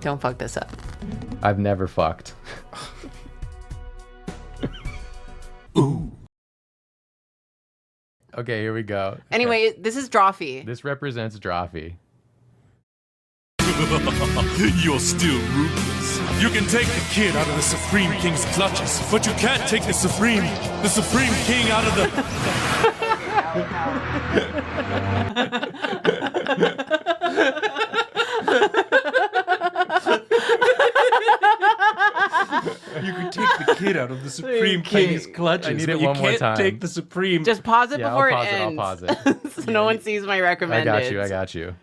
Don't fuck this up. I've never fucked. Ooh. Okay, here we go. Anyway, this is Drawfee. This represents Drawfee. You're still ruthless. You can take the kid out of the Supreme King's clutches, but you can't take the Supreme King out of the... You can take the kid out of the Supreme King's clutches, I need but it you one more can't time. take the Supreme... Just pause it Yeah, before I'll pause it ends. I'll pause it. So no one sees my recommended. I got you.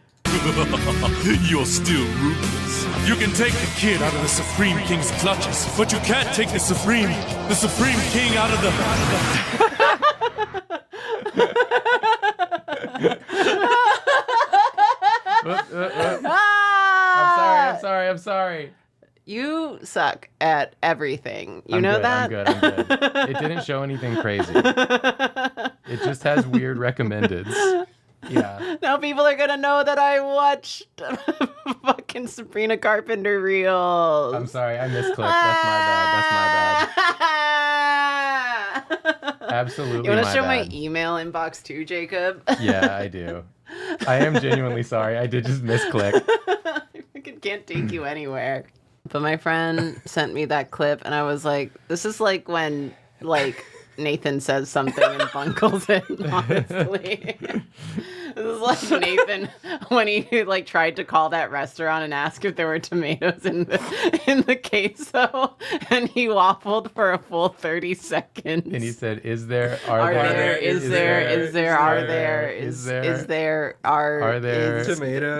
You're still ruthless. You can take the kid out of the Supreme King's clutches, but you can't take the Supreme King out of the... I'm sorry. You suck at everything. You know that? I'm good. It didn't show anything crazy. It just has weird recommendeds. Yeah. Now people are gonna know that I watched fucking Sabrina Carpenter reels. I'm sorry, I misclicked. That's my bad. Absolutely. You want to show bad. my email inbox too, Jacob? Yeah, I do. I am genuinely sorry. I did just misclick. I fucking can't take you anywhere. But my friend sent me that clip, and I was like, this is like when, like, Nathan says something and bunkles it, honestly. This is like Nathan when he, like, tried to call that restaurant and ask if there were tomatoes in the queso, and he waffled for a full 30 seconds. And he said, are there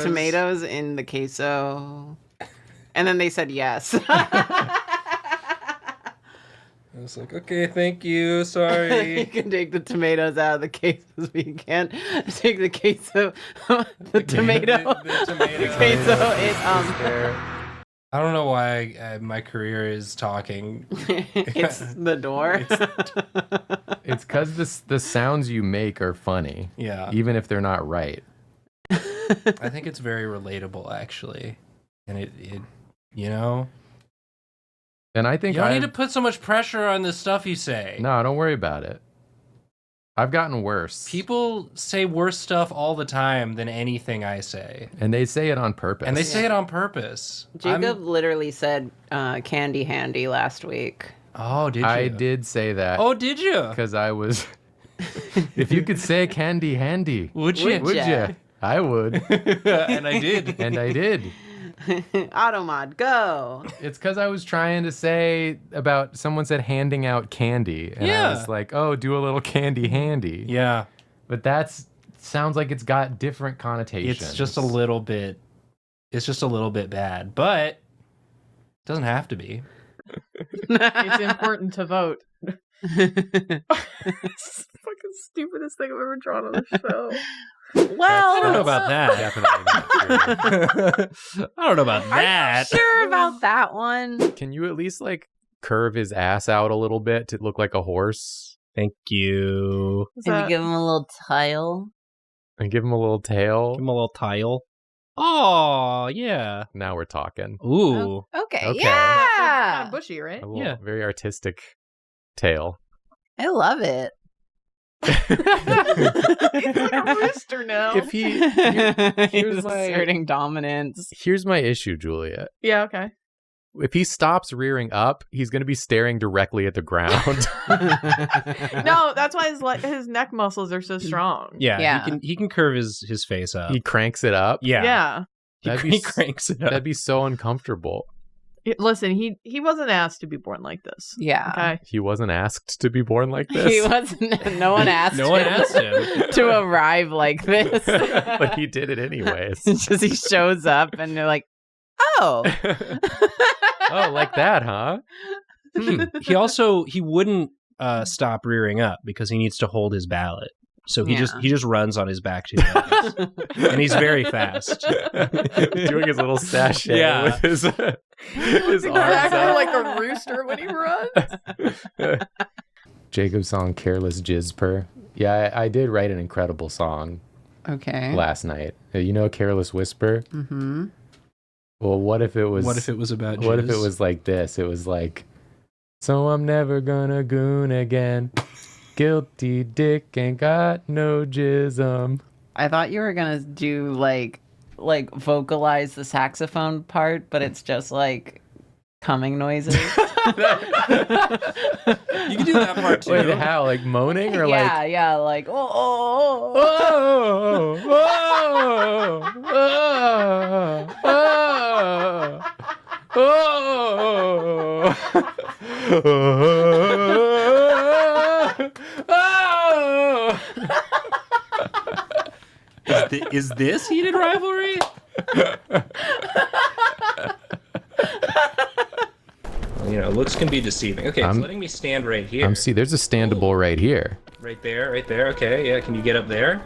tomatoes in the queso? And then they said yes. I was like, okay, thank you, sorry. You can take the tomatoes out of the quesos, but you can't take the queso. The tomato. The queso is I don't know why my career is talking. It's the door. It's because the sounds you make are funny. Yeah. Even if they're not right. I think it's very relatable, actually. And it you know? And I think you don't need to put so much pressure on the stuff you say. No, don't worry about it. I've gotten worse. People say worse stuff all the time than anything I say. And they say it on purpose. And they say it on purpose. Jacob literally said candy handy last week. Oh, did you? I did say that. Oh, did you? Because I was... If you could say candy handy. Would you? Would you? I would. And I did. And I did. Automod, go. It's because I was trying to say about someone said handing out candy. And I was like, oh, do a little candy handy. Yeah. But sounds like it's got different connotations. It's just a little bit bad, but it doesn't have to be. It's important to vote. It's the fucking stupidest thing I've ever drawn on the show. Well, I don't know about that. Definitely not true. I don't know about that. I'm sure about that one. Can you at least like curve his ass out a little bit to look like a horse? Thank you. Maybe give him a little tile. And give him a little tail? Give him a little tile. Oh, yeah. Now we're talking. Ooh. Okay. Okay. Yeah. Kind of bushy, right? A little, very artistic tail. I love it. It's like a rooster now. If here's He's my asserting dominance. Here's my issue, Julia. Yeah, okay. If he stops rearing up, he's going to be staring directly at the ground. No, that's why his neck muscles are so strong. Yeah, Yeah. He can curve his face up. He cranks it up. Yeah. He cranks it up. That'd be so uncomfortable. Listen, he wasn't asked to be born like this. Yeah. Okay. He wasn't asked to be born like this. He wasn't. No one asked. No one him asked him. to arrive like this. But he did it anyways. It's just he shows up and they're like, "Oh, Oh, like that, huh? He wouldn't stop rearing up because he needs to hold his ballot. So he just runs on his back two legs. And he's very fast. Doing his little sachet with his arms Exactly out. like a rooster when he runs. Jacob's song Careless Jizzper. Yeah, I did write an incredible song okay." last night. You know Careless Whisper? Mm-hmm. Well, what if it was? What if it was about jizz? What if it was like this? It was like, so I'm never gonna goon again. Guilty dick ain't got no jism. I thought you were gonna do like vocalize the saxophone part, but it's just like coming noises. You can do that part too. Wait, how? Like moaning or like? Yeah, like Oh, Is this heated rivalry? Looks can be deceiving. Okay, it's letting me stand right here. There's a standable right here. Right there. Okay, yeah. Can you get up there?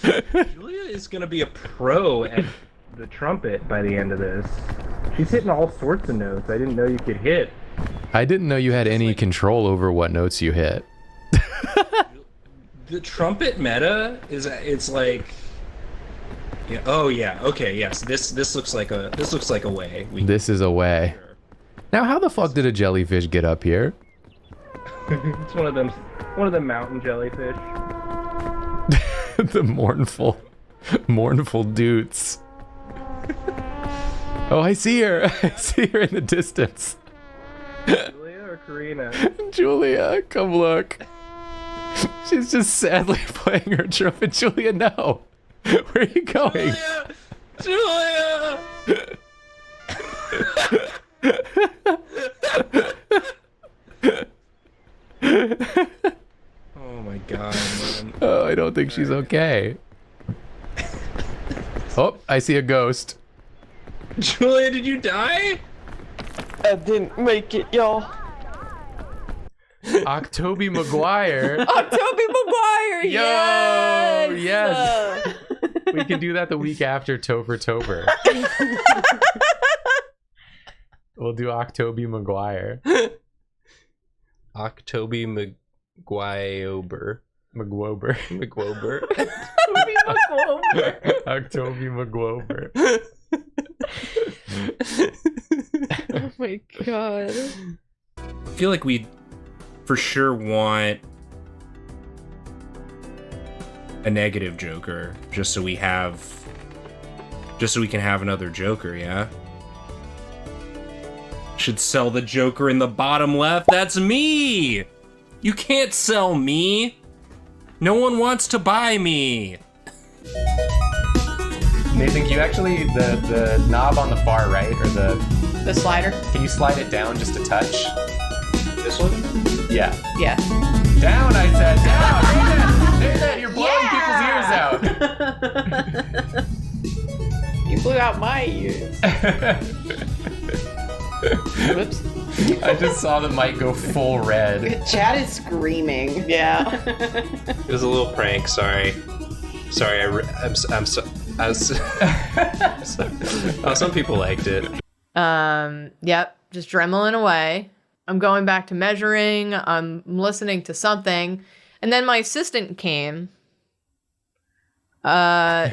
Julia is gonna be a pro at the trumpet by the end of this. She's hitting all sorts of notes I didn't know you could hit. I didn't know you had any control over what notes you hit. The trumpet meta it's like, yeah. Oh yeah. Okay. Yes. This looks like a way. This is a way. Sure. Now, how the fuck did a jellyfish get up here? It's one of them mountain jellyfish. The mournful doots. Oh, I see her. I see her in the distance. Julia or Karina? Julia, come look. She's just sadly playing her trumpet. Julia, no. Where are you going? Julia! Oh my god, man. Oh, I don't think she's okay. Oh, I see a ghost. Julia, did you die? I didn't make it, y'all. Octoby Maguire. Octoby Maguire. Yo, yes. We can do that the week after Tober. We'll do Octoby Maguire. Octoby McGuire. McGwober. Octoby McGwober. Oh my god. I feel like we for sure want a negative Joker just so we can have another Joker, yeah? Should sell the Joker in the bottom left. That's me! You can't sell me! No one wants to buy me! Nathan, can you actually, the knob on the far right, or The slider. can you slide it down just a touch? This one? Yeah. Yeah. Down, I said, down! Nathan, you're blowing people's ears out! You blew out my ears. Whoops. I just saw the mic go full red. Chad is screaming. Yeah. It was a little prank, sorry. I'm so... some people liked it. Yep, just dremeling away. I'm going back to measuring. I'm listening to something. And then my assistant came.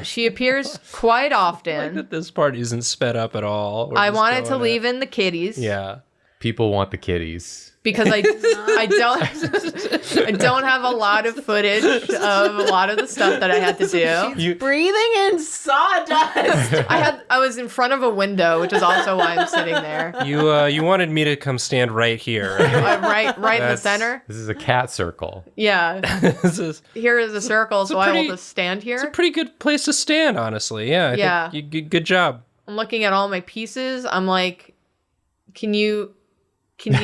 She appears quite I like often. that this part isn't sped up at all. We're I just wanted to going leave in the kitties. Yeah. People want the kitties. Because I don't have a lot of footage of a lot of the stuff that I had to do. She's breathing in sawdust. I was in front of a window, which is also why I'm sitting there. You wanted me to come stand right here. Right? Right in the center. This is a cat circle. Yeah. This is Here is a circle, so I pretty- will just stand here. it's a pretty good place to stand, honestly. Yeah. I think good job. I'm looking at all my pieces. I'm like, can you It's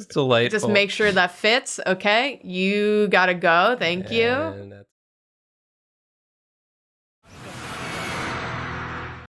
delightful. just make sure that fits? Okay, you gotta go. Thank you. And that's